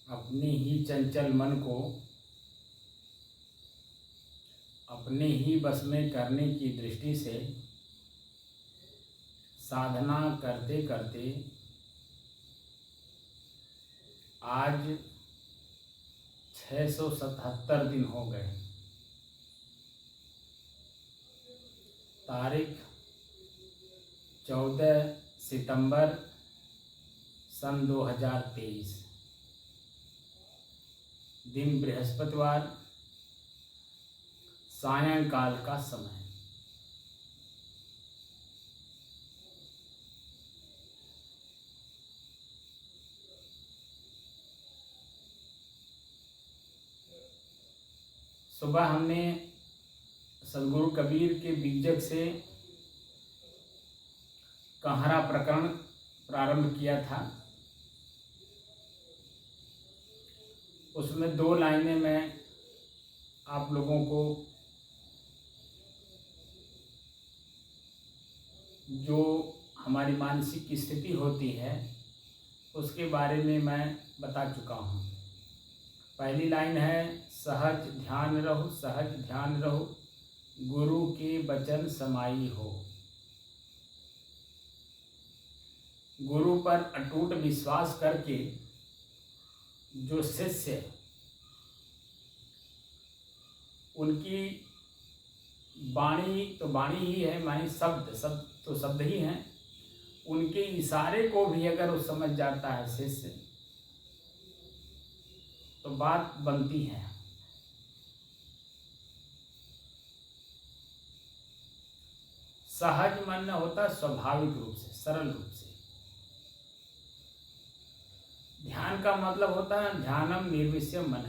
अपने ही चंचल मन को अपने ही बस में करने की दृष्टि से साधना करते करते आज 677 दिन हो गए। तारीख 14 सितंबर सन 2023, दिन बृहस्पतिवार, सायंकाल का समय। सुबह हमने सदगुरु कबीर के बीजक से कहरा प्रकरण प्रारंभ किया था। उसमें 2 लाइनें मैं आप लोगों को जो हमारी मानसिक स्थिति होती है उसके बारे में मैं बता चुका हूँ। पहली लाइन है, सहज ध्यान रहो, सहज ध्यान रहो, गुरु के वचन समाई हो। गुरु पर अटूट विश्वास करके जो शिष्य उनकी वाणी तो वाणी ही है, मानी शब्द तो शब्द ही हैं, उनके इशारे को भी अगर वो समझ जाता है शिष्य तो बात बनती है। सहज मन होता स्वाभाविक रूप से, सरल रूप से। ध्यान का मतलब होता है ध्यानम निर्विषय मन,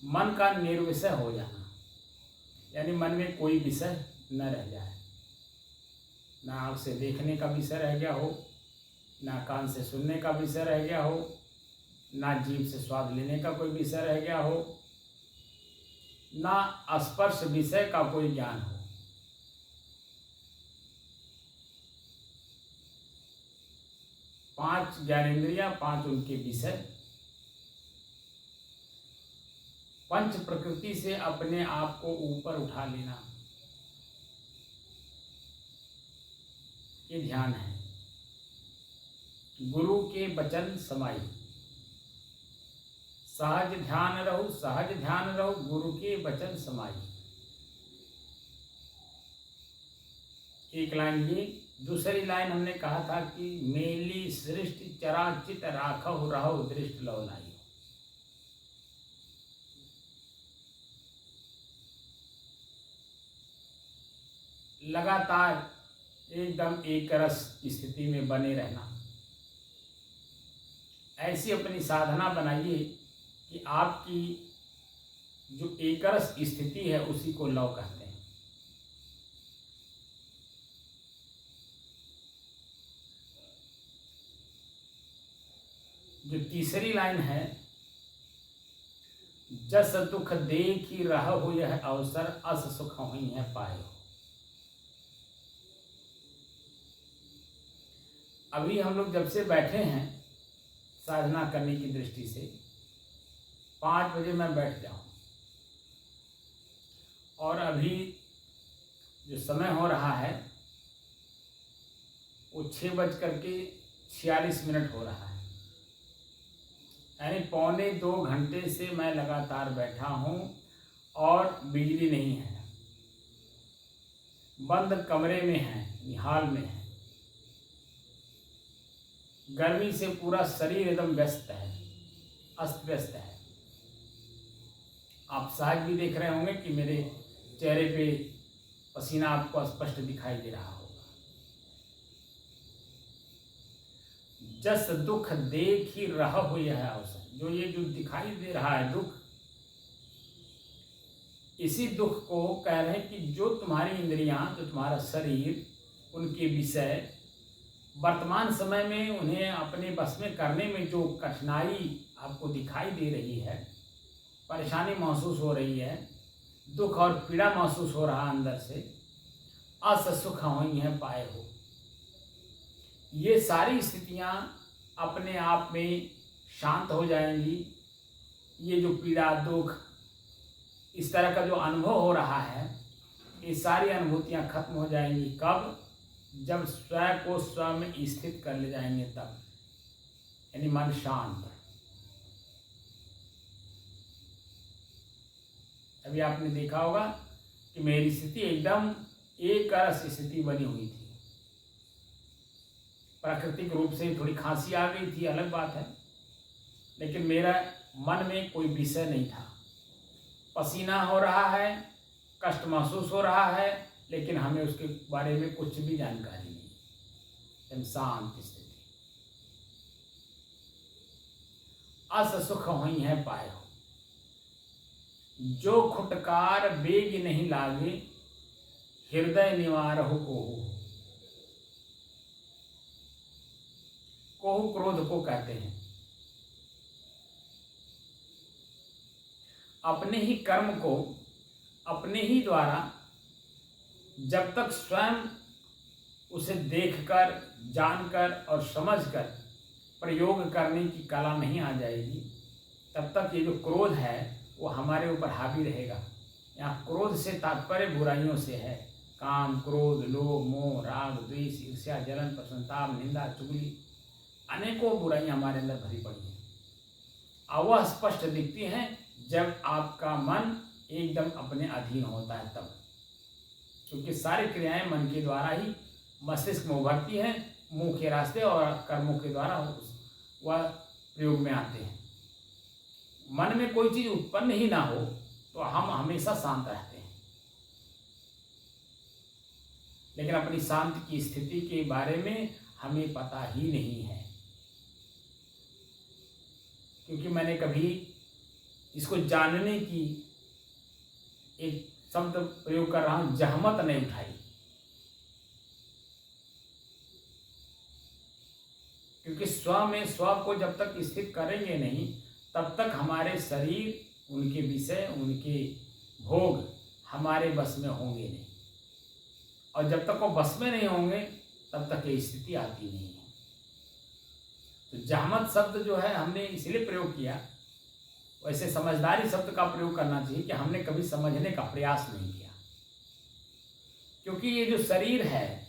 मन का निर्विषय हो जाना, यानी मन में कोई विषय न रह जाए। ना आँख से देखने का विषय रह गया हो, ना कान से सुनने का विषय रह गया हो, ना जीभ से स्वाद लेने का कोई विषय रह गया हो, ना स्पर्श विषय का कोई ज्ञान हो। पांच ज्ञानेंद्रियां, 5 उनके विषय, पंच प्रकृति से अपने आप को ऊपर उठा लेना, ये ध्यान है। गुरु के वचन समाई, सहज ध्यान रहो, सहज ध्यान रहो, गुरु के वचन समाई। एक लाइन ये। दूसरी लाइन हमने कहा था कि मेली सृष्टि चराचित राखहु रहो दृष्ट लौलाई। लगातार एकदम एक रस स्थिति में बने रहना, ऐसी अपनी साधना बनाइए कि आपकी जो एकरस स्थिति है उसी को लौ कहते हैं। जो तीसरी लाइन है, जस दुख देखी रह हो यह अवसर, अस सुख हुई है पाए हो। अभी हम लोग जब से बैठे हैं साधना करने की दृष्टि से, 5 बजे मैं बैठ जाऊं और अभी जो समय हो रहा है वो 6:46 हो रहा है, यानी 1.25 घंटे से मैं लगातार बैठा हूं और बिजली नहीं है, बंद कमरे में है, हाल में है, गर्मी से पूरा शरीर एकदम व्यस्त है, अस्त व्यस्त है। आप सहज भी देख रहे होंगे कि मेरे चेहरे पे पसीना आपको स्पष्ट दिखाई दे रहा होगा। जस दुख देख ही रहा हो यह अवसर, जो ये जो दिखाई दे रहा है दुख, इसी दुख को कह रहे हैं कि जो तुम्हारी इंद्रियां, जो तुम्हारा शरीर, उनके विषय वर्तमान समय में उन्हें अपने बस में करने में जो कठिनाई आपको दिखाई दे रही है, परेशानी महसूस हो रही है, दुख और पीड़ा महसूस हो रहा अंदर से, अस सुख हुई है पाए हो। ये सारी स्थितियां अपने आप में शांत हो जाएंगी। ये जो पीड़ा, दुख, इस तरह का जो अनुभव हो रहा है, ये सारी अनुभूतियाँ खत्म हो जाएंगी। कब? जब स्वयं को स्वयं में स्थित कर ले जाएंगे तब, यानी मन शांत। अभी आपने देखा होगा कि मेरी स्थिति एकदम एक रस स्थिति बनी हुई थी। प्राकृतिक रूप से थोड़ी खांसी आ गई थी, अलग बात है, लेकिन मेरा मन में कोई विषय नहीं था। पसीना हो रहा है, कष्ट महसूस हो रहा है, लेकिन हमें उसके बारे में कुछ भी जानकारी नहीं। एकदम शांत स्थिति। अस सुख हुई है पाए हो, जो खुटकार बेग नहीं लागे, हृदय निवारहु कोहु। कोहु क्रोध को कहते हैं। अपने ही कर्म को अपने ही द्वारा जब तक स्वयं उसे देखकर, जानकर और समझकर प्रयोग करने की कला नहीं आ जाएगी, तब तक ये जो क्रोध है वो हमारे ऊपर हावी रहेगा। यहाँ क्रोध से तात्पर्य बुराइयों से है। काम, क्रोध, लोभ, मोह, राग, द्वेष, ईर्ष्या, जलन, प्रसन्नताप, निंदा, चुगली, अनेकों बुराइयां हमारे अंदर भरी पड़ी हैं। और वह स्पष्ट दिखती हैं जब आपका मन एकदम अपने अधीन होता है तब, क्योंकि सारी क्रियाएं मन के द्वारा ही मस्तिष्क में उभरती हैं, मुंह के रास्ते और कर्मों के द्वारा वह प्रयोग में आते हैं। मन में कोई चीज उत्पन्न ही ना हो तो हम हमेशा शांत रहते हैं, लेकिन अपनी शांति की स्थिति के बारे में हमें पता ही नहीं है। क्योंकि मैंने कभी इसको जानने की एक शब्द प्रयोग कर रहा हूं, जहमत नहीं उठाई। क्योंकि स्व में स्व को जब तक स्थित करेंगे नहीं, तब तक हमारे शरीर, उनके विषय, उनके भोग हमारे बस में होंगे नहीं। और जब तक वो बस में नहीं होंगे तब तक ये स्थिति आती नहीं है। तो जहमत शब्द जो है हमने इसलिए प्रयोग किया, वैसे समझदारी शब्द का प्रयोग करना चाहिए कि हमने कभी समझने का प्रयास नहीं किया। क्योंकि ये जो शरीर है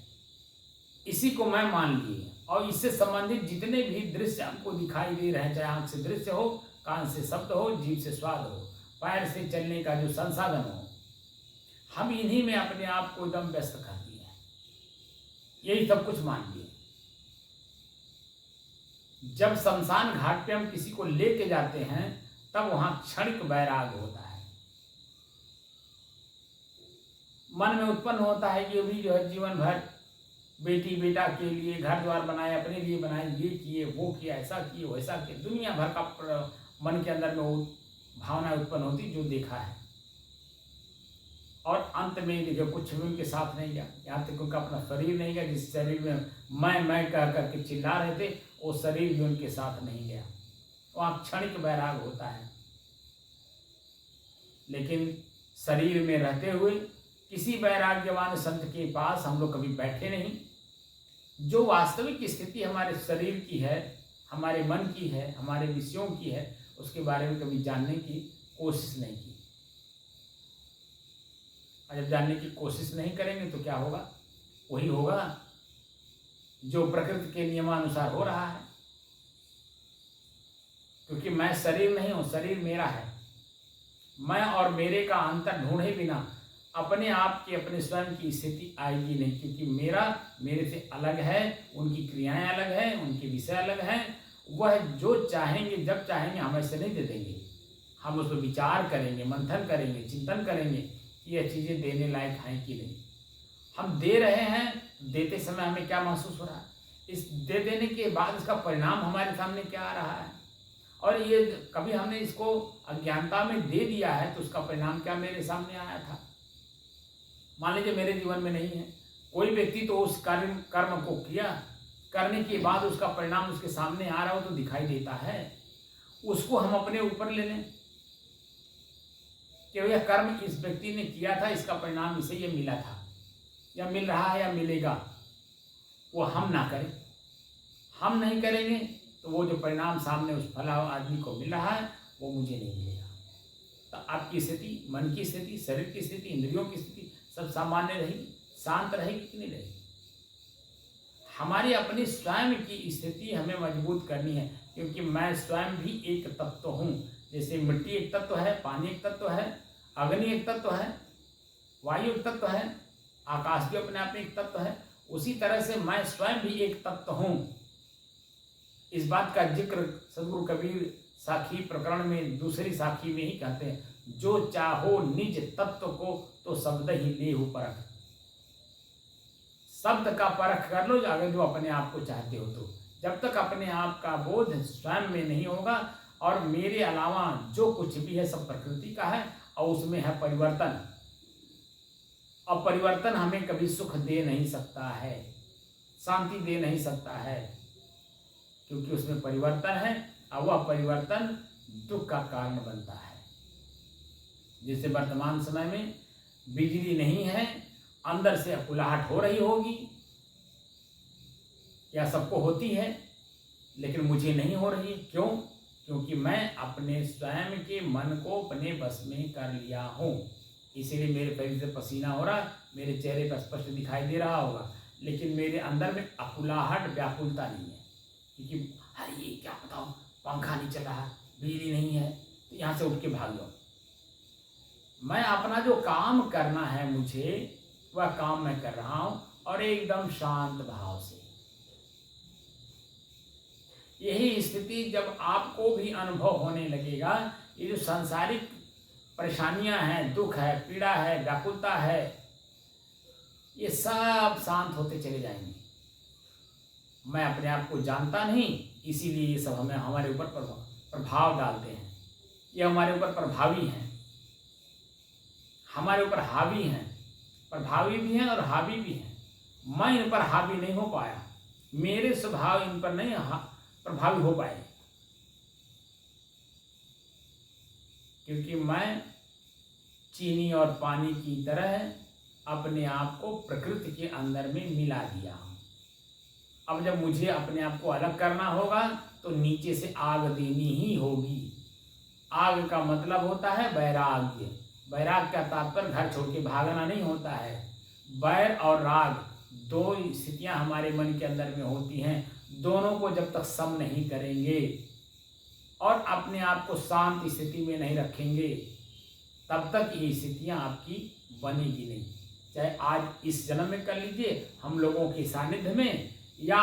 इसी को मैं मान लिए, और इससे संबंधित जितने भी दृश्य हमको दिखाई दे रहे हैं, चाहे आंख से दृश्य हो, कान से शब्द हो, जीभ से स्वाद हो, पैर से चलने का जो संसाधन हो, हम इन्हीं में अपने आप को एकदम व्यस्त कर दिए हैं, यही सब कुछ मान लिए। जब शमशान घाट पे हम किसी को लेके जाते हैं तब वहां क्षणिक वैराग होता है। मन में उत्पन्न होता है कि अभी जो है जीवन भर बेटी बेटा के लिए घर द्वार बनाए, अपने लिए बनाए, ये किए, वो किया, ऐसा किए, वैसा किए, दुनिया भर का मन के अंदर में वो भावना उत्पन्न होती जो देखा है। और अंत में देखिए कुछ भी उनके साथ नहीं गया, यहाँ तक उनका अपना शरीर नहीं गया। जिस शरीर में मैं कह करके चिल्ला रहे थे, वो शरीर भी उनके साथ नहीं गया। वहाँ क्षणिक वैराग होता है। लेकिन शरीर में रहते हुए किसी वैराग्यवान संत के पास हम लोग कभी बैठे नहीं। जो वास्तविक स्थिति हमारे शरीर की है, हमारे मन की है, हमारे विषयों की है, उसके बारे में कभी जानने की कोशिश नहीं की। और जब जानने की कोशिश नहीं करेंगे तो क्या होगा? वही होगा जो प्रकृति के नियमानुसार हो रहा है। क्योंकि मैं शरीर नहीं हूं, शरीर मेरा है। मैं और मेरे का अंतर ढूंढे बिना अपने आप की, अपने स्वयं की स्थिति आएगी नहीं। क्योंकि मेरा मेरे से अलग है, उनकी क्रियाएं अलग हैं, उनके विषय अलग हैं। वह जो चाहेंगे, जब चाहेंगे, हम ऐसे नहीं दे देंगे। हम उस पर विचार करेंगे, मंथन करेंगे, चिंतन करेंगे कि यह चीज़ें देने लायक हैं कि नहीं। हम दे रहे हैं, देते समय हमें क्या महसूस हो रहा है, इस दे देने के बाद इसका परिणाम हमारे सामने क्या आ रहा है। और ये कभी हमने इसको अज्ञानता में दे दिया है तो उसका परिणाम क्या मेरे सामने आया था। मान लीजिए मेरे जीवन में नहीं है, कोई व्यक्ति तो उस कर्म को किया, करने के बाद उसका परिणाम उसके सामने आ रहा हो तो दिखाई देता है। उसको हम अपने ऊपर ले लें कि यह कर्म इस व्यक्ति ने किया था, इसका परिणाम इसे ये मिला था, या मिल रहा है, या मिलेगा। वो हम ना करें। हम नहीं करेंगे तो वो जो परिणाम सामने उस फला आदमी को मिल रहा है वो मुझे नहीं मिलेगा। तो आपकी स्थिति, मन की स्थिति, शरीर की स्थिति, इंद्रियों की स्थिति सब सामान्य रहेगी, शांत रहेगी कि नहीं रहेगी। हमारी अपनी स्वयं की स्थिति हमें मजबूत करनी है, क्योंकि मैं स्वयं भी एक तत्व हूँ। जैसे मिट्टी एक तत्व है, पानी एक तत्व है, अग्नि एक तत्व है, वायु एक तत्व है, आकाश भी अपने आप में एक तत्व है, उसी तरह से मैं स्वयं भी एक तत्व हूँ। इस बात का जिक्र सदगुरु कबीर साखी प्रकरण में दूसरी साखी में ही कहते हैं, जो चाहो निज तत्व को तो शब्द ही लेहु परख। शब्द का परख कर लो अगर जो अपने आप को चाहते हो तो। जब तक अपने आप का बोध स्वयं में नहीं होगा और मेरे अलावा जो कुछ भी है सब प्रकृति का है और उसमें है परिवर्तन, और परिवर्तन हमें कभी सुख दे नहीं सकता है, शांति दे नहीं सकता है, क्योंकि उसमें परिवर्तन है और वह परिवर्तन दुख का कारण बनता है। जैसे वर्तमान समय में बिजली नहीं है, अंदर से अकुलाहट हो रही होगी, या सबको होती है, लेकिन मुझे नहीं हो रही। क्यों? क्योंकि मैं अपने स्वयं के मन को अपने बस में कर लिया हूँ। इसीलिए मेरे शरीर से पसीना हो रहा, मेरे चेहरे पर स्पष्ट दिखाई दे रहा होगा, लेकिन मेरे अंदर में अकुलाहट, व्याकुलता नहीं है। क्योंकि अरे ये क्या बताऊँ, पंखा नहीं चल रहा, बिजली नहीं है, तो यहाँ से उठ के भाग जाओ। मैं अपना जो काम करना है मुझे, वह काम मैं कर रहा हूँ, और एकदम शांत भाव से। यही स्थिति जब आपको भी अनुभव होने लगेगा, ये जो सांसारिक परेशानियां हैं, दुख है, पीड़ा है, व्याकुलता है, ये सब शांत होते चले जाएंगे। मैं अपने आप को जानता नहीं, इसीलिए ये सब हमें हमारे ऊपर प्रभाव डालते हैं। ये हमारे ऊपर प्रभावी हैं, हमारे ऊपर हावी हैं, प्रभावी भी हैं और हावी भी हैं। मैं इन पर हावी नहीं हो पाया, मेरे स्वभाव इन पर नहीं प्रभावी हो पाए, क्योंकि मैं चीनी और पानी की तरह अपने आप को प्रकृति के अंदर में मिला दिया हूँ। अब जब मुझे अपने आप को अलग करना होगा तो नीचे से आग देनी ही होगी। आग का मतलब होता है वैराग्य। वैराग का तात्पर्य घर छोड़ के भागना नहीं होता है। वैर और राग दो स्थितियां हमारे मन के अंदर में होती हैं। दोनों को जब तक सम नहीं करेंगे और अपने आप को शांत स्थिति में नहीं रखेंगे, तब तक ये स्थितियां आपकी बनेगी नहीं। चाहे आज इस जन्म में कर लीजिए हम लोगों के सानिध्य में, या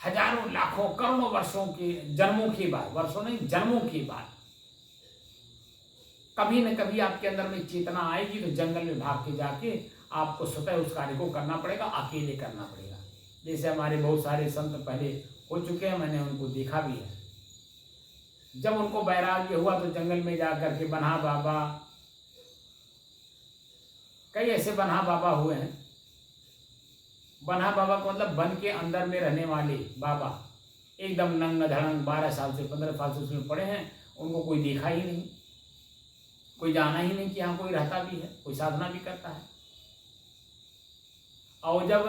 हजारों लाखों करोड़ों वर्षों के जन्मों के बाद, वर्षों नहीं जन्मों के बाद, कभी न कभी आपके अंदर में चेतना आएगी तो जंगल में भाग के जाके आपको स्वतः उस कार्य को करना पड़ेगा, अकेले करना पड़ेगा। जैसे हमारे बहुत सारे संत पहले हो चुके हैं, मैंने उनको देखा भी है। जब उनको वैराग्य हुआ तो जंगल में जा करके बन्हा बाबा, कई ऐसे बन्हा बाबा हुए हैं। बन्हा बाबा का मतलब वन के अंदर में रहने वाले बाबा, एकदम नंग धड़ंग 12 साल से 15 साल से उसमें पड़े हैं, उनको कोई देखा ही नहीं, कोई जाना ही नहीं कि यहाँ कोई रहता भी है, कोई साधना भी करता है। और जब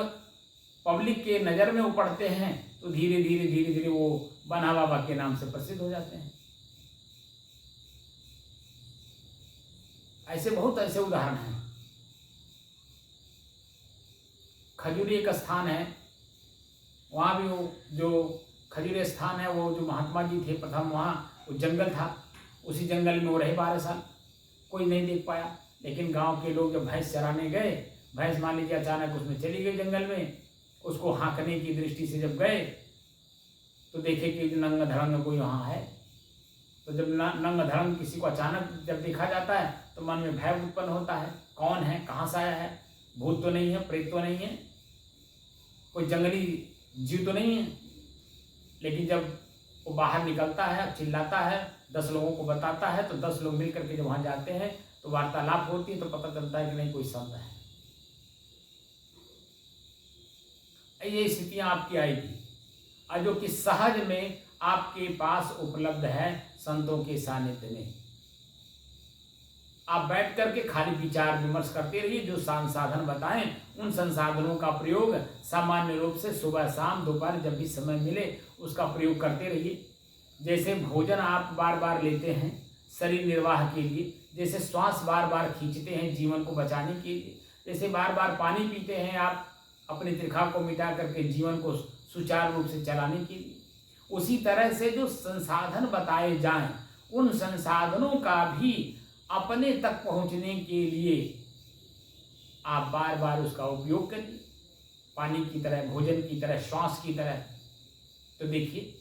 पब्लिक के नज़र में वो पड़ते हैं तो धीरे धीरे धीरे धीरे वो बन्हा बाबा के नाम से प्रसिद्ध हो जाते हैं। ऐसे बहुत ऐसे उदाहरण हैं। खजूरी एक स्थान है, वहाँ भी वो जो खजूरी स्थान है, वो जो महात्मा जी थे प्रथम, वहाँ वो जंगल था, उसी जंगल में वो रहे 12 साल, कोई नहीं देख पाया। लेकिन गांव के लोग जब भैंस चराने गए, भैंस मान लीजिए अचानक उसमें चली गई जंगल में, उसको हाँकने की दृष्टि से जब गए तो देखे कि नंग धड़ंग कोई वहाँ है। तो जब नंग धड़ंग किसी को अचानक जब देखा जाता है तो मन में भय उत्पन्न होता है, कौन है, कहाँ से आया है, भूत तो नहीं है, प्रेत तो नहीं है, कोई जंगली जीव तो नहीं है। लेकिन जब वो बाहर निकलता है, चिल्लाता है, 10 लोगों को बताता है, तो 10 लोग मिल करके जब वहाँ जाते हैं तो वार्तालाप होती है, तो पता चलता है कि नहीं कोई संत है। ये स्थितियाँ आपकी आएगी, और जो कि सहज में आपके पास उपलब्ध है संतों के सानिध्य में। आप बैठ करके खाली विचार विमर्श करते रहिए, जो संसाधन बताएं उन संसाधनों का प्रयोग सामान्य रूप से सुबह शाम दोपहर जब भी समय मिले उसका प्रयोग करते रहिए। जैसे भोजन आप बार बार लेते हैं शरीर निर्वाह के लिए, जैसे श्वास बार बार खींचते हैं जीवन को बचाने के लिए, जैसे बार बार पानी पीते हैं आप अपनी तृखा को मिटा करके जीवन को सुचारू रूप से चलाने के लिए, उसी तरह से जो संसाधन बताए जाएं उन संसाधनों का भी अपने तक पहुंचने के लिए आप बार बार उसका उपयोग करिए, पानी की तरह, भोजन की तरह, श्वास की तरह। तो देखिए,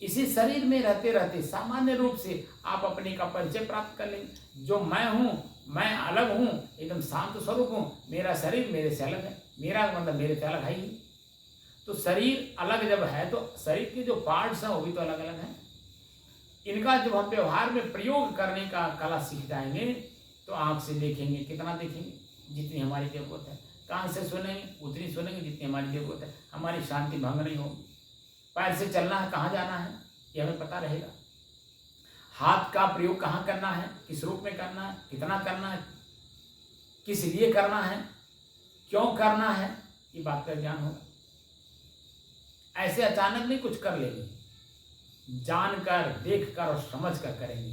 इसी शरीर में रहते रहते सामान्य रूप से आप अपने का परिचय प्राप्त कर लेंगे। जो मैं हूँ, मैं अलग हूँ, एकदम शांत स्वरूप हूँ, मेरा शरीर मेरे से अलग है, मेरा मतलब मेरे से अलग है ही। तो शरीर अलग जब है तो शरीर के जो पार्ट्स हैं वो भी तो अलग अलग हैं। इनका जब हम व्यवहार में प्रयोग करने का कला सीख जाएंगे तो आँख से देखेंगे, कितना देखेंगे, जितनी हमारी जरूरत है, कान से सुनेंगे उतनी सुनेंगे जितनी हमारी जरूरत है, हमारी शांति भंग नहीं होगी। पैर से चलना है, कहाँ जाना है ये हमें पता रहेगा। हाथ का प्रयोग कहाँ करना है, किस रूप में करना है, कितना करना है, किस लिए करना है, क्यों करना है, ये बात का ज्ञान होगा। ऐसे अचानक नहीं कुछ कर लेंगे, जानकर, देखकर और समझकर करेंगे।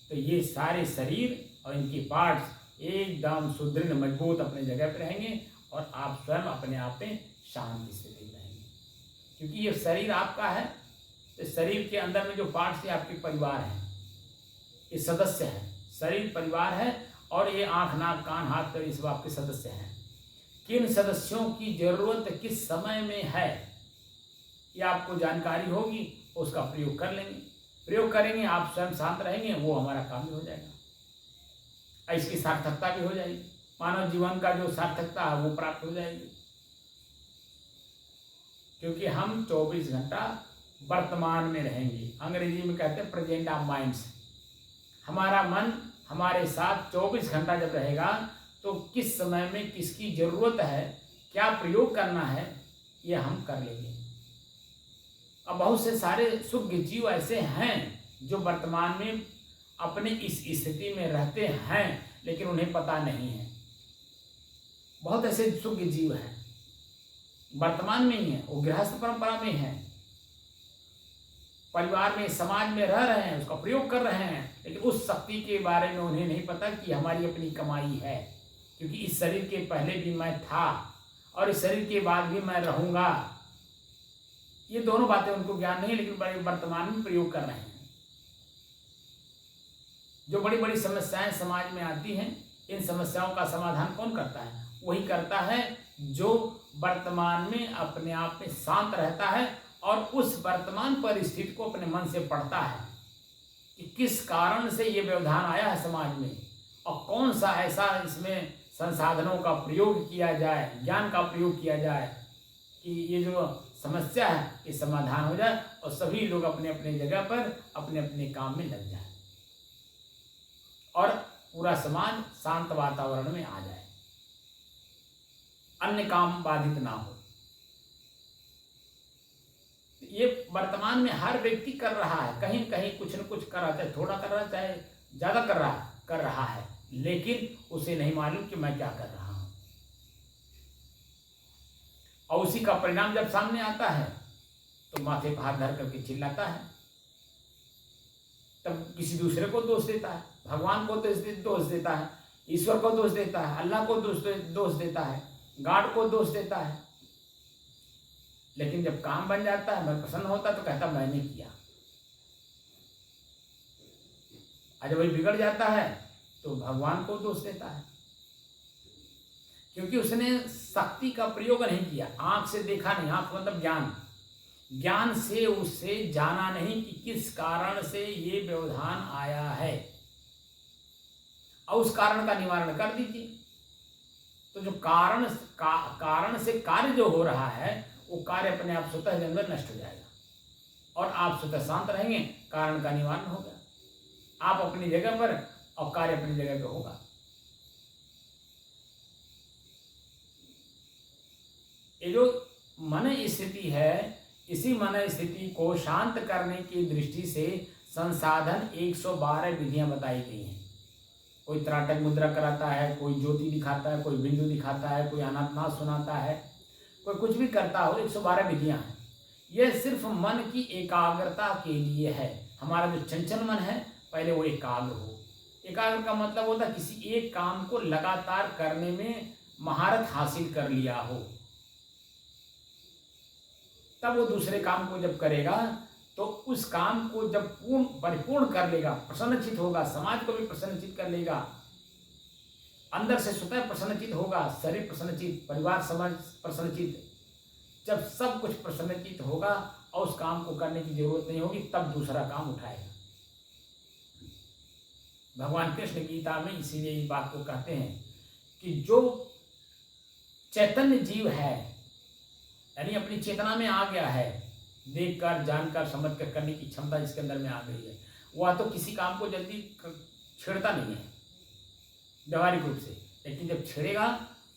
तो ये सारे शरीर और इनकी पार्ट्स एकदम सुदृढ़ मजबूत अपने जगह पर रहेंगे और आप स्वयं अपने आप में शांति से रहेंगे। क्योंकि ये शरीर आपका है, तो शरीर के अंदर में जो पार्ट्स है आपके परिवार हैं, ये सदस्य हैं। शरीर परिवार है और ये आँख, नाक, कान, हाथ, पैर, ये सब आपके सदस्य हैं। किन सदस्यों की जरूरत किस समय में है ये आपको जानकारी होगी, उसका प्रयोग कर लेंगे। प्रयोग करेंगे, आप स्वयं शांत रहेंगे, वो हमारा काम भी हो जाएगा, इसकी सार्थकता भी हो जाएगी। मानव जीवन का जो सार्थकता है वो प्राप्त हो जाएगी, क्योंकि हम 24 घंटा वर्तमान में रहेंगे। अंग्रेजी में कहते हैं प्रेजेंट ऑफ माइंड्स। हमारा मन हमारे साथ 24 घंटा जब रहेगा तो किस समय में किसकी जरूरत है, क्या प्रयोग करना है, ये हम कर लेंगे। अब बहुत से सारे सूक्ष्म जीव ऐसे हैं जो वर्तमान में अपने इस स्थिति में रहते हैं लेकिन उन्हें पता नहीं है। बहुत ऐसे सूक्ष्म जीव हैं वर्तमान में ही हैं, वो गृहस्थ परंपरा में हैं, परिवार में, समाज में रह रहे हैं, उसका प्रयोग कर रहे हैं, लेकिन उस शक्ति के बारे में उन्हें नहीं पता कि हमारी अपनी कमाई है। क्योंकि इस शरीर के पहले भी मैं था और इस शरीर के बाद भी मैं रहूँगा। ये दोनों बातें उनको ज्ञान नहीं है, लेकिन वर्तमान में प्रयोग कर रहे हैं। जो बड़ी बड़ी समस्याएं समाज में आती हैं, इन समस्याओं का समाधान कौन करता है? वही करता है जो वर्तमान में अपने आप में शांत रहता है और उस वर्तमान परिस्थिति को अपने मन से पढ़ता है कि किस कारण से ये व्यवधान आया है समाज में और कौन सा ऐसा इसमें संसाधनों का प्रयोग किया जाए, ज्ञान का प्रयोग किया जाए कि ये जो समस्या है ये समाधान हो जाए और सभी लोग अपने अपने जगह पर अपने अपने काम में लग जाए और पूरा समाज शांत वातावरण में आ जाए, अन्य काम बाधित ना हो। ये वर्तमान में हर व्यक्ति कर रहा है, कहीं न कहीं कुछ न कुछ कर रहा है, थोड़ा कर रहा है चाहे ज्यादा कर रहा है, लेकिन उसे नहीं मालूम कि मैं क्या कर रहा हूं। और उसी का परिणाम जब सामने आता है तो माथे पर हाथ धर करके चिल्लाता है, तब किसी दूसरे को दोष देता है, भगवान को दोष देता है, ईश्वर को दोष देता है, अल्लाह को दोष देता है, गॉड को दोष देता है। लेकिन जब काम बन जाता है, मैं प्रसन्न होता तो कहता मैंने किया। और जब वही बिगड़ जाता है तो भगवान को दोष देता है, क्योंकि उसने शक्ति का प्रयोग नहीं किया, आंख से देखा नहीं। आंख मतलब ज्ञान से उससे जाना नहीं कि किस कारण से ये व्यवधान आया है और उस कारण का निवारण कर दीजिए। तो जो कारण से कार्य जो हो रहा है वो कार्य अपने आप स्वतः के अंदर नष्ट हो जाएगा और आप स्वतः शांत रहेंगे, कारण का निवारण होगा, आप अपनी जगह पर और कार्य अपनी जगह पे होगा। ये जो मन स्थिति है, इसी मन स्थिति को शांत करने की दृष्टि से संसाधन 112 विधियां बताई गई हैं। कोई त्राटक मुद्रा कराता है, कोई ज्योति दिखाता है, कोई बिंदु दिखाता है, कोई अनाथनाद सुनाता है, कोई कुछ भी करता हो, 112 विधियां हैं। यह सिर्फ मन की एकाग्रता के लिए है। हमारा जो चंचल मन है पहले वो एकाग्र हो। एकाग्र का मतलब होता है किसी एक काम को लगातार करने में महारत हासिल कर लिया हो, तब वो दूसरे काम को जब करेगा तो उस काम को जब परिपूर्ण कर लेगा, प्रसन्नचित होगा, समाज को भी प्रसन्नचित कर लेगा, अंदर से स्वतः प्रसन्नचित होगा, शरीर प्रसन्नचित, परिवार समाज प्रसन्नचित। जब सब कुछ प्रसन्नचित होगा और उस काम को करने की जरूरत नहीं होगी, तब दूसरा काम उठाएगा। भगवान कृष्ण गीता में इसीलिए इस बात को कहते हैं कि जो चैतन्य जीव है, यानी अपनी चेतना में आ गया है, देखकर जानकर समझकर करने की क्षमता जिसके अंदर में आ गई है, वह तो किसी काम को जल्दी छेड़ता नहीं है व्यवहारिक रूप से, लेकिन जब छेड़ेगा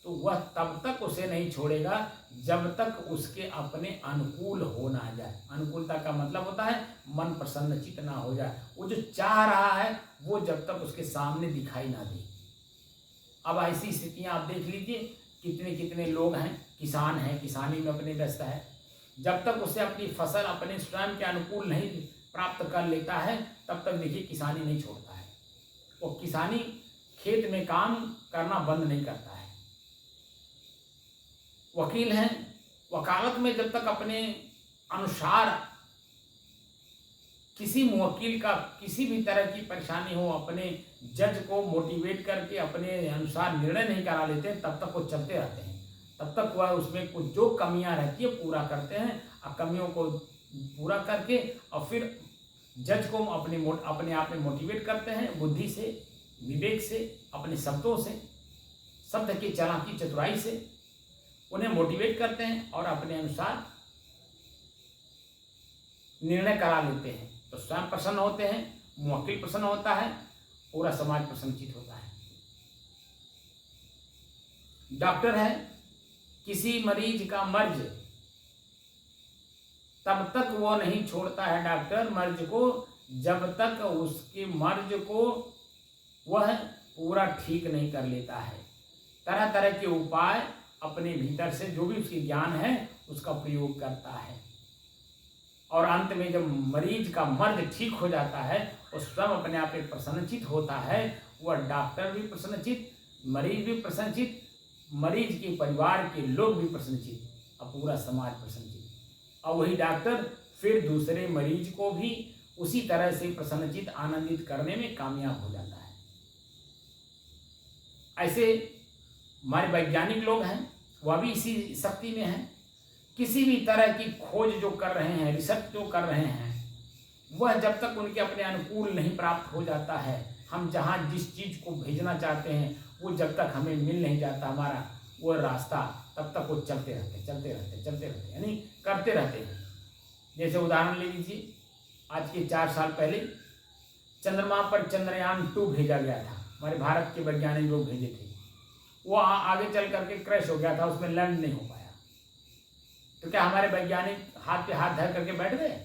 तो वह तब तक उसे नहीं छोड़ेगा जब तक उसके अपने अनुकूल हो ना जाए। अनुकूलता का मतलब होता है मन प्रसन्नचित ना हो जाए, वो जो चाह रहा है वो जब तक उसके सामने दिखाई ना दे। अब ऐसी स्थितियां आप देख लीजिए, कितने कितने लोग हैं, किसान हैं, किसानी में अपने व्यस्त है, जब तक उसे अपनी फसल अपने स्वयं के अनुकूल नहीं प्राप्त कर लेता है तब तक देखिए किसानी नहीं छोड़ता है। वो किसानी खेत में काम करना बंद नहीं करता है। वकील हैं, वकालत में जब तक अपने अनुसार किसी मुवक्किल का किसी भी तरह की परेशानी हो, अपने जज को मोटिवेट करके अपने अनुसार निर्णय नहीं करा लेते तब तक वो चलते रहते हैं। तब तक वह उसमें कुछ जो कमियां रहती है पूरा करते हैं, और कमियों को पूरा करके और फिर जज को अपने आप में मोटिवेट करते हैं, बुद्धि से, विवेक से, अपने शब्दों से, शब्द की चालाकी चतुराई से उन्हें मोटिवेट करते हैं और अपने अनुसार निर्णय करा लेते हैं। तो स्वयं प्रसन्न होते हैं, मुवक्किल प्रसन्न होता है, पूरा समाज प्रसन्नचित होता है। डॉक्टर है, किसी मरीज का मर्ज तब तक वो नहीं छोड़ता है डॉक्टर मर्ज को जब तक उसके मर्ज को वह पूरा ठीक नहीं कर लेता है। तरह तरह के उपाय अपने भीतर से जो भी उसके ज्ञान है उसका प्रयोग करता है, और अंत में जब मरीज का मर्ज ठीक हो जाता है और स्वयं अपने आप में प्रसन्नचित होता है, वह डॉक्टर भी प्रसन्नचित, मरीज भी प्रसन्नचित, मरीज के परिवार के लोग भी प्रसन्नचित और पूरा समाज प्रसन्नचित। और वही डॉक्टर फिर दूसरे मरीज को भी उसी तरह से प्रसन्नचित आनंदित करने में कामयाब हो जाता है। ऐसे हमारे वैज्ञानिक लोग हैं, वह भी इसी शक्ति में हैं। किसी भी तरह की खोज जो कर रहे हैं, रिसर्च जो कर रहे हैं, वह जब तक उनके अपने अनुकूल नहीं प्राप्त हो जाता है, हम जहाँ जिस चीज़ को भेजना चाहते हैं वो जब तक हमें मिल नहीं जाता हमारा वो रास्ता, तब तक वो चलते रहते यानी करते रहते हैं। जैसे उदाहरण ले लीजिए, आज के 4 साल पहले चंद्रमा पर चंद्रयान 2 भेजा गया था, हमारे भारत के वैज्ञानिक लोग भेजे थे। वो आगे चल करके क्रैश हो गया था, उसमें लैंड नहीं हो पाया। तो क्या हमारे वैज्ञानिक हाथ पे हाथ धर करके बैठ गए?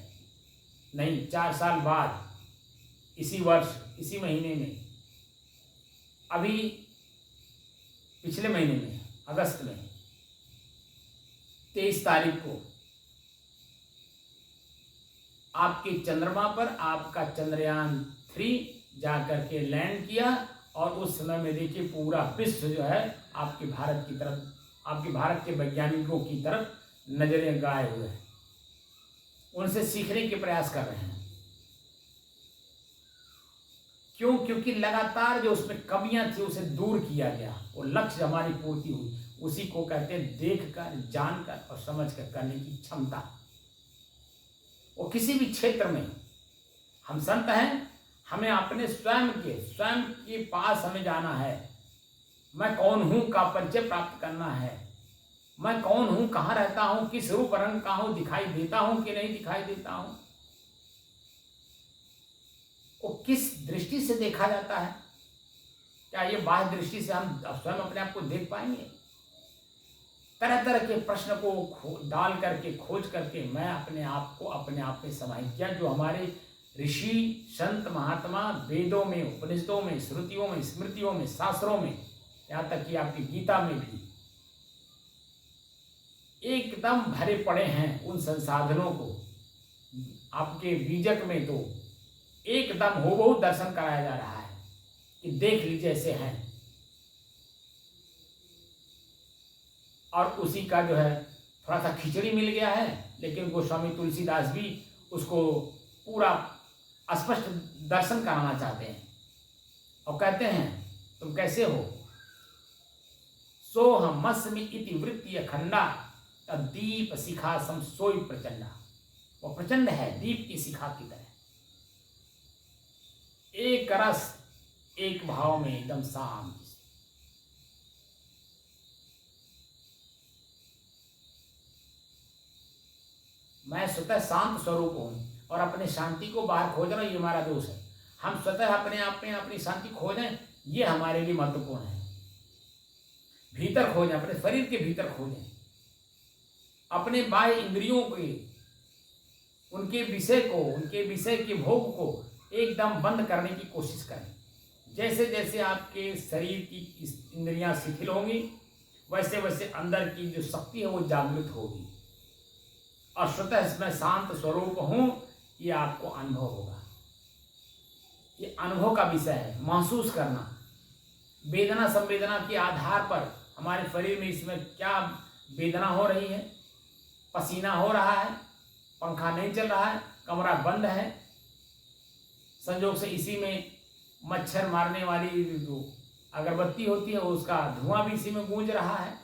नहीं, 4 साल बाद इसी वर्ष इसी महीने में, अभी पिछले महीने में अगस्त में 23 तारीख को आपके चंद्रमा पर आपका चंद्रयान 3 जाकर के लैंड किया, और उस समय में देखिए पूरा विश्व जो है आपके भारत की तरफ, आपके भारत के वैज्ञानिकों की तरफ नजरें लगाए हुए हैं, उनसे सीखने के प्रयास कर रहे हैं। क्यों? क्योंकि लगातार जो उसमें कमियां थी उसे दूर किया गया, वो लक्ष्य हमारी पूर्ति हुई। उसी को कहते हैं देखकर, जानकर और समझकर करने की क्षमता। वो किसी भी क्षेत्र में, हम संत हैं, हमें अपने स्वयं के पास हमें जाना है। मैं कौन हूं का परिचय प्राप्त करना है। मैं कौन हूं, कहाँ रहता हूं, किस रूप रंग का हूं, दिखाई देता हूं कि नहीं दिखाई देता हूं, वो किस दृष्टि से देखा जाता है। क्या ये बाह्य दृष्टि से हम स्वयं अपने आप को देख पाएंगे? तरह तरह के प्रश्न को डाल करके, खोज करके मैं अपने आप में समाहित किया। जो हमारे ऋषि संत महात्मा वेदों में, उपनिषदों में, श्रुतियों में, स्मृतियों में, शास्त्रों में, यहाँ तक कि आपकी गीता में भी एकदम भरे पड़े हैं उन संसाधनों को, आपके बीजक में तो एकदम हूबहू दर्शन कराया जा रहा है कि देख लीजिए ऐसे हैं। और उसी का जो है थोड़ा सा खिचड़ी मिल गया है, लेकिन गोस्वामी तुलसीदास भी उसको पूरा स्पष्ट दर्शन कराना चाहते हैं और कहते हैं तुम कैसे हो। सोहमस्मि इति वृत्ति अखंडा दीप शिखा सम सोई प्रचंडा। वो प्रचंड है दीप की शिखा की तरह, एक रस एक भाव में एकदम शांत। मैं स्वतः शांत स्वरूप हूँ और अपने शांति को बाहर खोजना ये हमारा दोष है। हम स्वतः अपने आप में अपनी शांति खोजें, ये हमारे लिए महत्वपूर्ण है। भीतर खोजें, अपने शरीर के भीतर खोजें, अपने बाह्य इंद्रियों के उनके विषय के भोग को एकदम बंद करने की कोशिश करें। जैसे जैसे आपके शरीर की इंद्रियां शिथिल होंगी, वैसे वैसे अंदर की जो शक्ति है वो जागृत होगी और स्वतः इसमें शांत स्वरूप हूं, ये आपको अनुभव होगा। ये अनुभव का विषय है, महसूस करना। वेदना संवेदना के आधार पर हमारे शरीर में इसमें क्या वेदना हो रही है, पसीना हो रहा है, पंखा नहीं चल रहा है, कमरा बंद है, संयोग से इसी में मच्छर मारने वाली जो अगरबत्ती होती है उसका धुआं भी इसी में गूंज रहा है,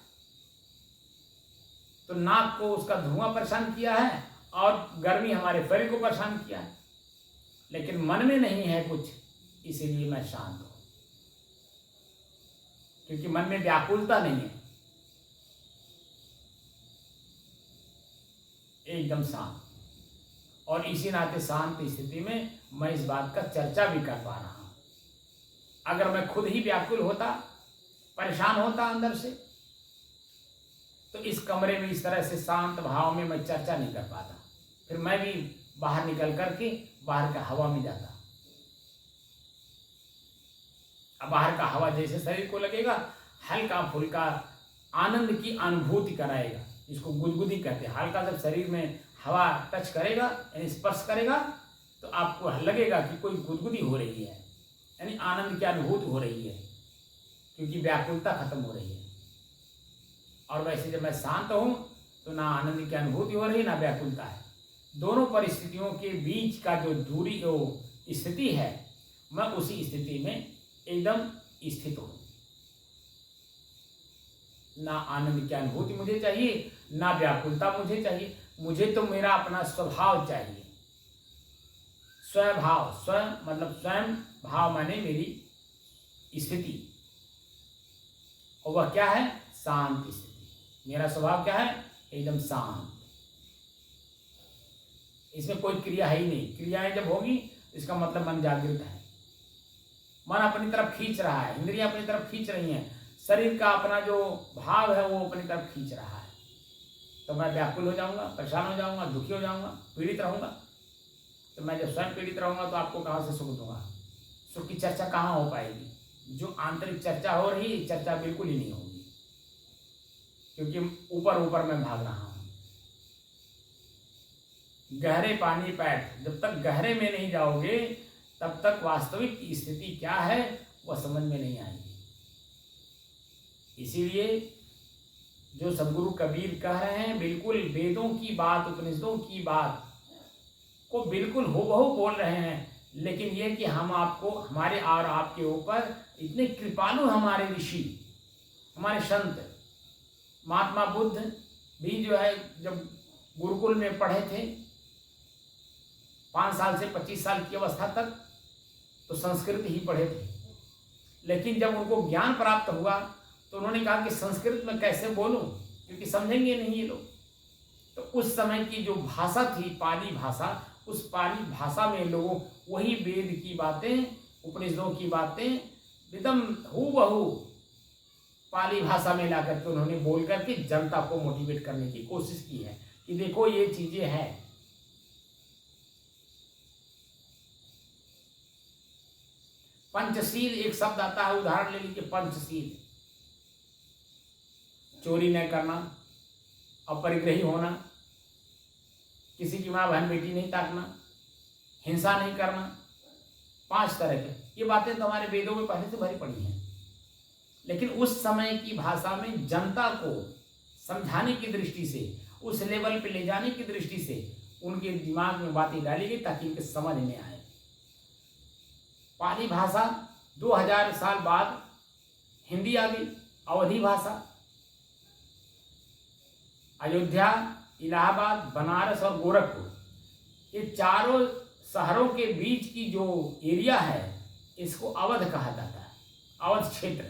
तो नाक को उसका धुआं परेशान किया है और गर्मी हमारे शरीर को परेशान किया है, लेकिन मन में नहीं है कुछ, इसीलिए मैं शांत हूं, क्योंकि मन में व्याकुलता नहीं है, एकदम शांत। और इसी नाते शांत स्थिति में मैं इस बात का चर्चा भी कर पा रहा हूं। अगर मैं खुद ही व्याकुल होता, परेशान होता अंदर से, तो इस कमरे में इस तरह से शांत भाव में मैं चर्चा नहीं कर पाता। फिर मैं भी बाहर निकल करके बाहर का हवा में जाता। अब बाहर का हवा जैसे शरीर को लगेगा, हल्का फुल्का आनंद की अनुभूति कराएगा, इसको गुदगुदी कहते हैं। हल्का जब शरीर में हवा टच करेगा यानी स्पर्श करेगा, तो आपको लगेगा कि कोई गुदगुदी हो रही है, यानी आनंद की अनुभूति हो रही है, क्योंकि व्याकुलता खत्म हो रही है। और वैसे जब मैं शांत हूं तो ना आनंद की अनुभूति हो रही, ना व्याकुलता है। दोनों परिस्थितियों के बीच का जो दूरी जो स्थिति है, मैं उसी स्थिति में एकदम स्थित हूं। ना आनंद की अनुभूति मुझे चाहिए, ना व्याकुलता मुझे चाहिए। मुझे तो मेरा अपना स्वभाव चाहिए। स्वभाव, स्वयं मतलब स्वयं, भाव माने मेरी स्थिति, और वह क्या है? शांत स्थिति। मेरा स्वभाव क्या है? एकदम शांत। इसमें कोई क्रिया है ही नहीं। क्रियाएं जब होगी इसका मतलब मन जागृत है, मन अपनी तरफ खींच रहा है, इंद्रियां अपनी तरफ खींच रही हैं, शरीर का अपना जो भाव है वो अपनी तरफ खींच रहा है। तो मैं व्याकुल हो जाऊंगा, परेशान हो जाऊंगा, दुखी हो जाऊंगा, पीड़ित रहूंगा। तो मैं जब स्वयं पीड़ित रहूंगा तो आपको कहाँ से सुख दूंगा? सुख की चर्चा कहाँ हो पाएगी? जो आंतरिक चर्चा हो रही, चर्चा बिल्कुल ही नहीं होगी, क्योंकि ऊपर ऊपर मैं भाग रहा हूं। गहरे पानी पैठ, जब तक गहरे में नहीं जाओगे तब तक वास्तविक स्थिति क्या है वह समझ में नहीं आएगी। इसीलिए जो सदगुरु कबीर कह रहे हैं, बिल्कुल वेदों की बात, उपनिषदों की बात को बिल्कुल हूबहू बोल रहे हैं, लेकिन ये कि हम आपको, हमारे और आपके ऊपर इतने कृपालु हमारे ऋषि, हमारे संत, महात्मा बुद्ध भी जो है जब गुरुकुल में पढ़े थे 5 साल से 25 साल की अवस्था तक, तो संस्कृत ही पढ़े थे, लेकिन जब उनको ज्ञान प्राप्त हुआ तो उन्होंने कहा कि संस्कृत में कैसे बोलूं, क्योंकि समझेंगे नहीं ये लोग। तो उस समय की जो भाषा थी, पाली भाषा, उस पाली भाषा में लोगों वही वेद की बातें, उपनिषदों की बातें एकदम हूबहू पाली भाषा में ला करके उन्होंने बोल करके जनता को मोटिवेट करने की कोशिश की है कि देखो ये चीजें हैं। पंचशील एक शब्द आता है, उदाहरण ले लीजिए। पंचशील, चोरी न करना, अपरिग्रही होना, किसी की माँ बहन बेटी नहीं ताकना, हिंसा नहीं करना, 5 तरह के, ये बातें तो हमारे वेदों में पहले से भरी पड़ी हैं। लेकिन उस समय की भाषा में जनता को समझाने की दृष्टि से, उस लेवल पे ले जाने की दृष्टि से उनके दिमाग में बातें डाली गई ताकि उनके समझ में आए। पाली भाषा 2000 साल बाद हिंदी आ गई, अवधी भाषा। अयोध्या, इलाहाबाद, बनारस और गोरखपुर, ये चारों शहरों के बीच की जो एरिया है इसको अवध कहा जाता है, अवध क्षेत्र।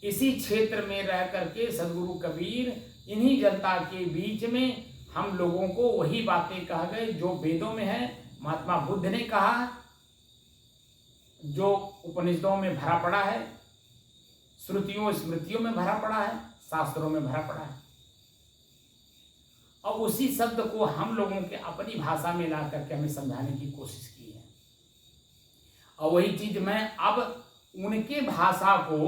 इसी क्षेत्र में रह करके सदगुरु कबीर इन्हीं जनता के बीच में हम लोगों को वही बातें कह गए जो वेदों में है, महात्मा बुद्ध ने कहा, जो उपनिषदों में भरा पड़ा है, श्रुतियों स्मृतियों में भरा पड़ा है, शास्त्रों में भरा पड़ा है। और उसी शब्द को हम लोगों के अपनी भाषा में ला करके हमें समझाने की कोशिश की है। और वही चीज मैं अब उनके भाषा को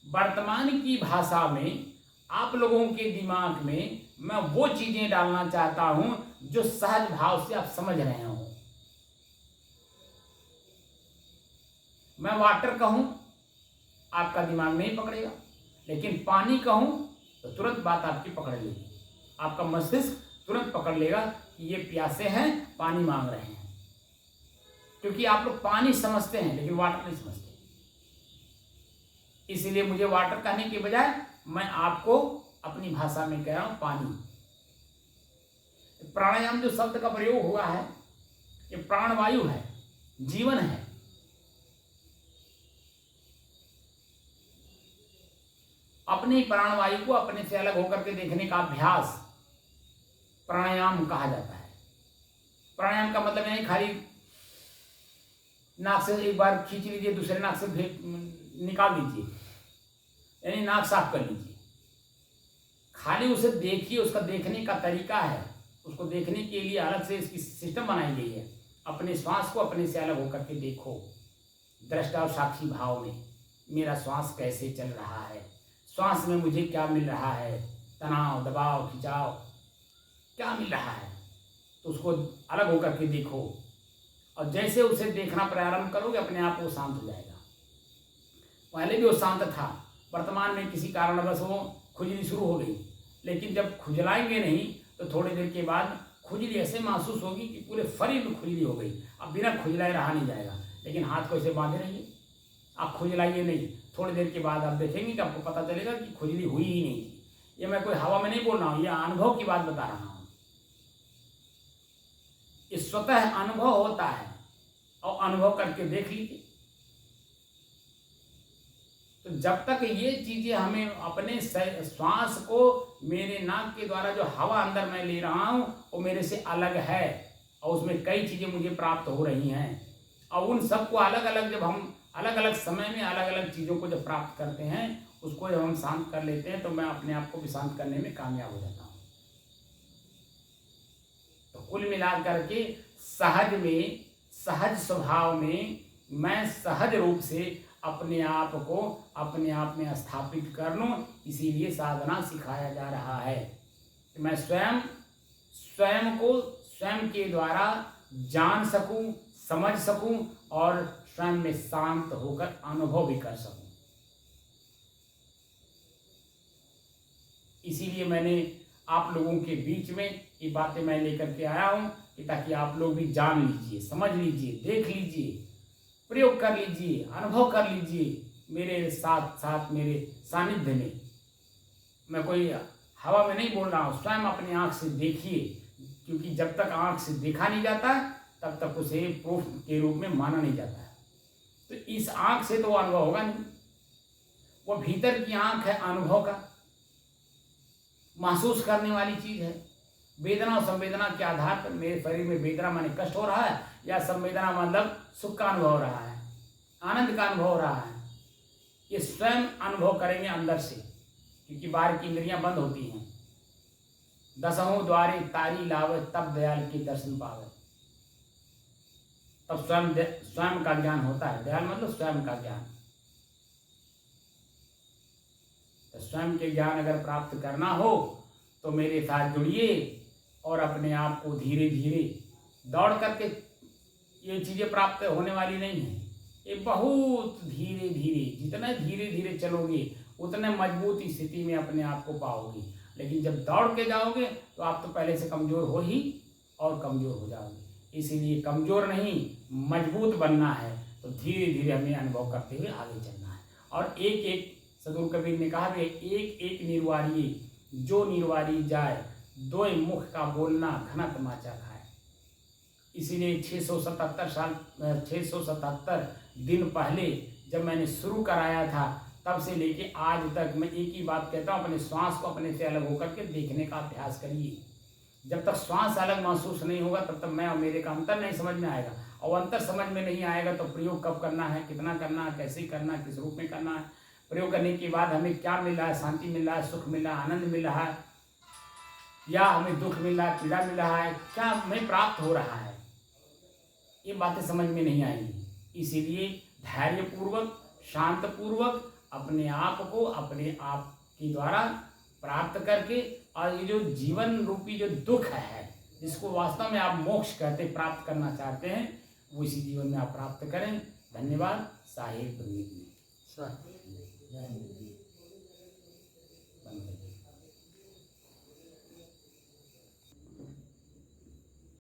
वर्तमान की भाषा में आप लोगों के दिमाग में मैं वो चीजें डालना चाहता हूं जो सहज भाव से आप समझ रहे हो। मैं वाटर कहूं आपका दिमाग नहीं पकड़ेगा, लेकिन पानी कहूं तो तुरंत बात आपकी पकड़ लेगी, आपका मस्तिष्क तुरंत पकड़ लेगा कि ये प्यासे हैं, पानी मांग रहे हैं। क्योंकि आप लोग पानी समझते हैं लेकिन वाटर नहीं समझते। इसलिए मुझे वाटर कहने के बजाय मैं आपको अपनी भाषा में कह रहा हूं पानी। प्राणायाम जो शब्द का प्रयोग हुआ है, ये प्राणवायु है, जीवन है। अपनी प्राणवायु को अपने से अलग होकर के देखने का अभ्यास प्राणायाम कहा जाता है। प्राणायाम का मतलब नहीं खाली नाक से एक बार खींच लीजिए, दूसरे नाक से निकाल दीजिए, यानी नाक साफ कर लीजिए। खाली उसे देखिए, उसका देखने का तरीका है, उसको देखने के लिए अलग से इसकी सिस्टम बनाई गई है। अपने श्वास को अपने से अलग होकर के देखो, दृष्टा और साक्षी भाव में मेरा श्वास कैसे चल रहा है, श्वास में मुझे क्या मिल रहा है, तनाव, दबाव, खिंचाव क्या मिल रहा है, तो उसको अलग होकर के देखो। और जैसे उसे देखना प्रारंभ करोगे अपने आप वो शांत हो जाएगा। पहले भी वो शांत था, वर्तमान में किसी कारणवश वो खुजली शुरू हो गई, लेकिन जब खुजलाएंगे नहीं तो थोड़ी देर के बाद खुजली ऐसे महसूस होगी कि पूरे शरीर में खुजली हो गई। अब बिना खुजलाए रहा नहीं जाएगा, लेकिन हाथ को ऐसे बांधे रहिए, आप खुजलाइए नहीं। थोड़ी देर के बाद आप देखेंगे कि आपको पता चलेगा कि खुजली हुई ही नहीं थी। ये मैं कोई हवा में नहीं बोल रहा हूँ, ये अनुभव की बात बता रहा हूँ। ये स्वतः अनुभव होता है, और अनुभव करके देख लीजिए। तो जब तक ये चीजें हमें अपने श्वास को, मेरे नाक के द्वारा जो हवा अंदर मैं ले रहा हूं वो मेरे से अलग है, और उसमें कई चीजें मुझे प्राप्त हो रही हैं, और उन सबको अलग अलग जब हम अलग अलग समय में अलग अलग चीजों को जब प्राप्त करते हैं, उसको जब हम शांत कर लेते हैं तो मैं अपने आप को भी शांत करने में कामयाब हो जाता हूँ। तो कुल मिलाकर के सहज में, सहज स्वभाव में मैं सहज रूप से अपने आप को अपने आप में स्थापित कर लूं, इसीलिए साधना सिखाया जा रहा है कि मैं स्वयं को स्वयं के द्वारा जान सकूं, समझ सकूं और स्वयं में शांत होकर अनुभव भी कर सकूं। इसीलिए मैंने आप लोगों के बीच में ये बातें मैं लेकर के आया हूं कि ताकि आप लोग भी जान लीजिए, समझ लीजिए, देख लीजिए, प्रयोग कर लीजिए, अनुभव कर लीजिए मेरे साथ साथ, मेरे सानिध्य में। मैं कोई हवा में नहीं बोल रहा हूँ, स्वयं अपनी आंख से देखिए, क्योंकि जब तक आंख से देखा नहीं जाता तब तक उसे प्रूफ के रूप में माना नहीं जाता है। तो इस आंख से तो वो अनुभव होगा नहीं, वो भीतर की आंख है अनुभव का, महसूस करने वाली चीज है। वेदना और संवेदना के आधार पर मेरे शरीर में वेदना माने कष्ट हो रहा है, या संवेदना मतलब सुख का अनुभव हो रहा है, आनंद का अनुभव हो रहा है, ये स्वयं अनुभव करेंगे अंदर से, क्योंकि बाहर की इंद्रियां बंद होती हैं। दसहों द्वारे तारी लावे, तब दयाल के दर्शन पावे, तब स्वयं का ज्ञान होता है। दयाल मतलब स्वयं का ज्ञान। तो स्वयं के ज्ञान अगर प्राप्त करना हो तो मेरे साथ जुड़िए और अपने आप को धीरे धीरे दौड़ करके ये चीज़ें प्राप्त होने वाली नहीं है। ये बहुत धीरे धीरे, जितना धीरे धीरे चलोगे उतने मजबूत स्थिति में अपने आप को पाओगे। लेकिन जब दौड़ के जाओगे तो आप तो पहले से कमज़ोर हो ही और कमज़ोर हो जाओगे। इसीलिए कमज़ोर नहीं, मजबूत बनना है। तो धीरे धीरे हमें अनुभव करते हुए आगे चलना है। और एक एक, सदगुरु कबीर ने कहा कि एक एक निर्वारी जो निर्वारी जाए, दो मुख का बोलना घना तमाचा खाए। इसीलिए 677 दिन पहले जब मैंने शुरू कराया था, तब से लेके आज तक मैं एक ही बात कहता हूँ, अपने श्वास को अपने से अलग होकर के देखने का अभ्यास करिए। जब तक श्वास अलग महसूस नहीं होगा तब तक मैं और मेरे का अंतर नहीं समझ में आएगा। और अंतर समझ में नहीं आएगा तो प्रयोग कब करना है, कितना करना है, कैसे करना है, किस रूप में करना है, प्रयोग करने के बाद हमें क्या मिल रहा है, शांति मिल रहा है, सुख मिल रहा है, आनंद मिल रहा है, या हमें दुख मिल रहा है, पीड़ा मिल रहा है, क्या हमें प्राप्त हो रहा है, ये बातें समझ में नहीं आएंगी। इसीलिए धैर्यपूर्वक, शांतपूर्वक अपने आप को अपने आप के द्वारा प्राप्त करके, और ये जो जीवन रूपी जो दुख है, जिसको वास्तव में आप मोक्ष कहते प्राप्त करना चाहते हैं, वो इसी जीवन में आप प्राप्त करें। धन्यवाद। साहिब।